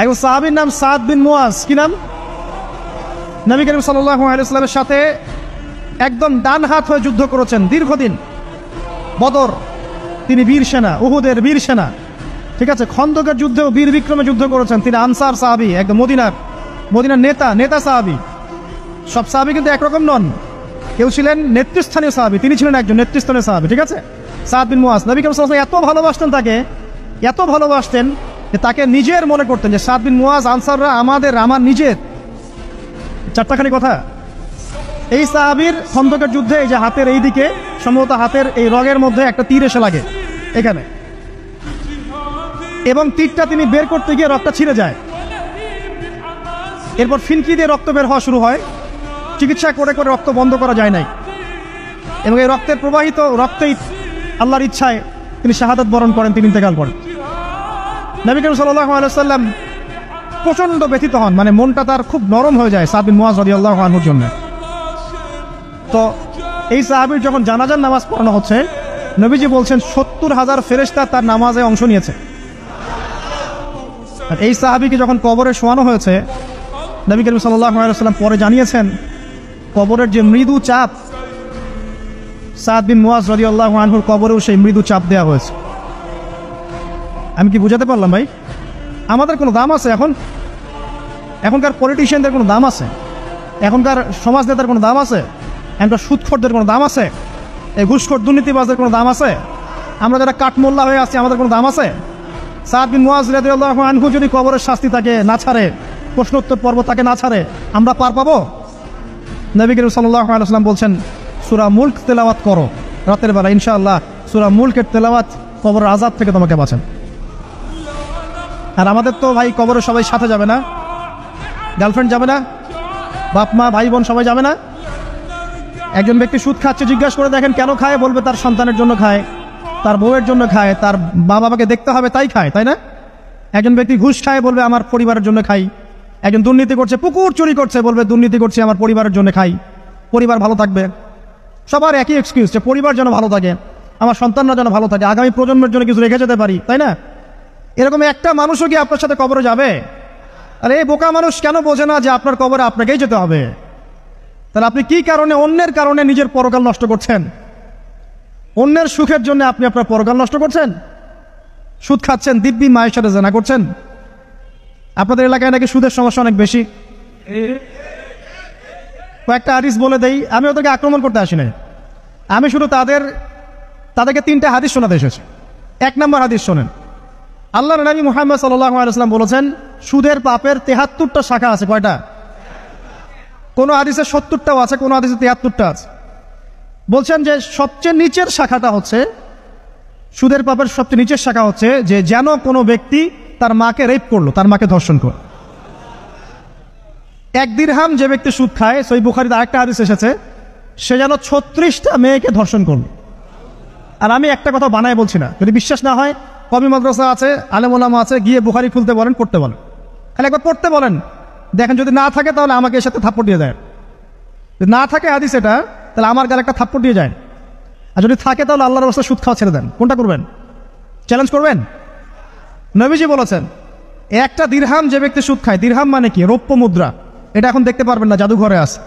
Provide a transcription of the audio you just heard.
একজন সাহাবীর নাম সাদ বিন মুয়াজ। কি নাম? নবী করিম সাল্লাল্লাহু আলাইহি ওয়াসাল্লামের সাথে একদম ডান হাত হয়ে যুদ্ধ করেছেন দীর্ঘদিন। বদর তিনি বীর সেনা, উহুদের বীর সেনা, ঠিক আছে। খন্দকের যুদ্ধেও বীর বিক্রমে যুদ্ধ করেছেন। তিনি আনসার সাহাবী, একদম মদিনার নেতা সাহাবী। সব সাহাবী কিন্তু একরকম নন। কেউ ছিলেন নেতৃস্থানীয় সাহাবী, তিনি ছিলেন একজন নেতৃস্থানীয় সাহাবী, ঠিক আছে। সাদ বিন মুয়াজ নবী করিম সাল্লাল্লাহু আলাইহি ওয়াসাল্লাম এত ভালোবাসতেন তাকে, এত ভালোবাসতেন যে তাকে নিজের মনে করতেন যে সাদ বিন মুয়াজ আনসাররা আমার নিজের। চারটাখানি কথা। এই সাহাবীর খন্দকের যুদ্ধে এই যে হাতের এই দিকে, সম্ভবত হাতের এই রগের মধ্যে একটা তীর এসে লাগে এখানে, এবং তীরটা তিনি বের করতে গিয়ে রক্তটা ছিঁড়ে যায়। এরপর ফিনকি দিয়ে রক্ত বের হওয়া শুরু হয়। চিকিৎসা করে করে রক্ত বন্ধ করা যায় নাই, এবং এই রক্তের প্রবাহিত রক্তেই আল্লাহর ইচ্ছায় তিনি শাহাদাত বরণ করেন, তিনি ইন্তেকাল করেন। নবী করিম সাল্লাল্লাহু আলাইহি ওয়াসাল্লাম প্রচণ্ড ব্যথিত হন, মানে মনটা তার খুব নরম হয়ে যায় সাদ বিন মুয়াজ রাদিয়াল্লাহু আনহুর জন্য। তো এই সাহাবীর যখন জানাজার নামাজ পড়ানো হচ্ছে, নবীজি বলছেন 70,000 ফেরেশতা তার নামাজে অংশ নিয়েছে। আর এই সাহাবীকে যখন কবরে শোয়ানো হয়েছে, নবী করিম সাল্লাল্লাহু আলাইহি ওয়াসাল্লাম পরে জানিয়েছেন কবরের যে মৃদু চাপ, সাদ বিন মুয়াজ রাদিয়াল্লাহু আনহুর কবরেও সেই মৃদু চাপ দেওয়া হয়েছে। আমি কি বুঝাতে পারলাম ভাই? আমাদের কোনো দাম আছে এখনকার পলিটিশিয়ানদের কোনো দাম আছে? এখনকার সমাজ নেতার কোনো দাম আছে? এখনকার সুদখোরদের কোনো দাম আছে? এই ঘুষখোর দুর্নীতিবাজদের কোনো দাম আছে? আমরা যারা কাঠমোল্লা হয়ে আছি আমাদের কোনো দাম আছে? সাদ বিন মুয়াজ রাদিয়াল্লাহু আনহু যদি কবরের শাস্তি তাকে না ছাড়ে, প্রশ্নোত্তর পর্ব তাকে না ছাড়ে, আমরা পার পাবো? নবী করিম সাল্লাল্লাহু আলাইহি ওয়াসাল্লাম বলছেন সূরা মুলক তেলাওয়াত করো রাতের বেলা, ইনশাআল্লাহ সূরা মুলকের তেলাওয়াত কবরের আযাব থেকে তোমাকে বাঁচান। আর আমাদের তো ভাই কবরে সবাই সাথে যাবে না, গার্লফ্রেন্ড যাবে না, বাপ মা ভাই বোন সবাই যাবে না। একজন ব্যক্তি সুদ খাচ্ছে, জিজ্ঞাসা করে দেখেন কেন খায়, বলবে তার সন্তানের জন্য খায়, তার বউয়ের জন্য খায়, তার মা বাবাকে দেখতে হবে তাই খায়, তাই না? একজন ব্যক্তি ঘুষ খায়, বলবে আমার পরিবারের জন্য খাই। একজন দুর্নীতি করছে, পুকুর চুরি করছে, বলবে দুর্নীতি করছে আমার পরিবারের জন্য খাই, পরিবার ভালো থাকবে। সবার একই এক্সকিউজ, যে পরিবার যেন ভালো থাকে, আমার সন্তানরা যেন ভালো থাকে, আগামী প্রজন্মের জন্য কিছু রেখে যেতে পারি, তাই না? এরকম একটা মানুষও কি আপনার সাথে কবরে যাবে? আর এই বোকা মানুষ কেন বোঝে না যে আপনার কবরে আপনাকেই যেতে হবে? তাহলে আপনি কি কারণে, অন্যের কারণে নিজের পরকাল নষ্ট করছেন? অন্যের সুখের জন্য আপনি আপনার পরকাল নষ্ট করছেন। সুদ খাচ্ছেন, দিব্যি মায়ের সাথে জেনা করছেন। আপনাদের এলাকায় নাকি সুদের সমস্যা অনেক বেশি। কয়েকটা হাদিস বলে দেই, আমি ওদেরকে আক্রমণ করতে আসি না, আমি শুধু তাদেরকে 3টা হাদিস শোনাতে এসেছি। 1 নম্বর হাদিস শোনেন। আল্লাহর নবী মুহাম্মদ সাল্লাল্লাহু আলাইহি ওয়াসাল্লাম বলেছেন সুদের পাপের 73টা শাখা আছে। কয়টা? কোন হাদিসে 70টাও আছে, কোন হাদিসে 73টা আছে। বলছেন যে সবচেয়ে নিচের শাখাটা হচ্ছে, সুদের পাপের সবচেয়ে নিচের শাখা হচ্ছে যে যেন কোনো ব্যক্তি তার মাকে রেপ করলো, তার মাকে ধর্ষণ করলো। 1 দিরহাম যে ব্যক্তি সুদ খায়, সহিহ বুখারীতে আরেকটা হাদিস এসেছে, সে যেন 36টা মেয়েকে ধর্ষণ করলো। আর আমি একটা কথা বানায় বলছি না, যদি বিশ্বাস না হয় কওমি মাদ্রাসা আছে, আলেম ওলামা আছে, গিয়ে বুখারী খুলতে বলেন, পড়তে বলেন, খালি একবার পড়তে বলেন, দেখেন যদি না থাকে তাহলে আমাকে এর সাথে থাপ্পড় দিয়ে যায়। যদি না থাকে হাদিস এটা, তাহলে আমার গালে একটা থাপ্পড় দিয়ে যায়। আর যদি থাকে তাহলে আল্লাহর রাস্তায় সুদ খাওয়া ছেড়ে দেন। কোনটা করবেন? চ্যালেঞ্জ করবেন? নবীজি বলেছেন 1টা দিরহাম যে ব্যক্তি সুদ খায়, দিরহাম মানে কি? রৌপ্য মুদ্রা। এটা এখন দেখতে পারবেন না, জাদুঘরে আছে।